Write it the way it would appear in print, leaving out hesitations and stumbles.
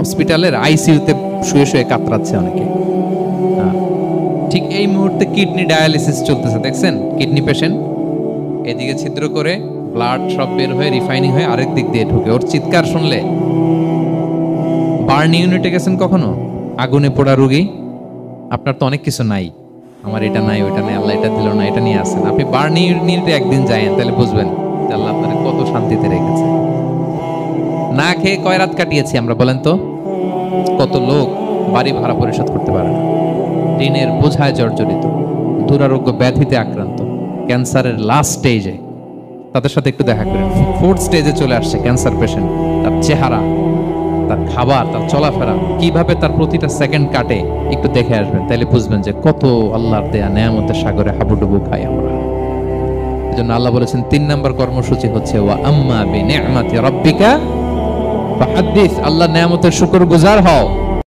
হসপিটালের আইসিইউতে শুয়ে শুয়ে কাতরাচ্ছে অনেকে। ঠিক এই মুহূর্তে কিডনি ডায়ালিসিস চলতেছে, দেখছেন? কিডনি পেশেন্ট এদিকে ছিদ্র করে ব্লাড সব বের হয়ে রিফাইনিং হয়ে আরেক দিক দিয়ে ঢুকে। ওর চিৎকার শুনলে, বার্ন ইউনিটে গেছেন কখনো? আগুনে পোড়া রোগী, আপনার তো অনেক কিছু নাই, আমার এটা নাই ওইটা নাই, আল্লাহ এটা দিল না, এটা নিয়ে আসেন। আপনি বার্ন ইউনিটে একদিন যায়েন, তাহলে বুঝবেন যে আল্লাহ আপনাকে কত শান্তিতে রেখেছে। না খেয়ে কয় রাত কাটিয়েছি আমরা, বলেন তো? কত লোক বাড়ি ভাড়া পরিশোধ করতে পারে না, ঋণের বোঝায় জর্জরিত, দুরারোগ্য ব্যাধিতে আক্রান্ত, ক্যান্সারের লাস্ট স্টেজে। তাদের সাথে একটু দেখা করেন, ফোর্থ স্টেজে চলে আসছে ক্যান্সার পেশেন্ট। তার চেহারা, তার খাবার, তার চলাফেরা, কিভাবে তার প্রতিটা সেকেন্ড কাটে, একটু দেখে আসবেন, তাহলে বুঝবেন যে কত আল্লাহর দেয়া নেয়ামতের সাগরে হাবুডুবু খাই আমরা। এজন্য আল্লাহ বলেছেন 3 নম্বর কর্মসূচি হচ্ছে ওয়া আম্মা বিনি'মাতি রাব্বিকা ফাহাদ্দিস, আল্লাহর নেয়ামতের শুকরগুজার হও।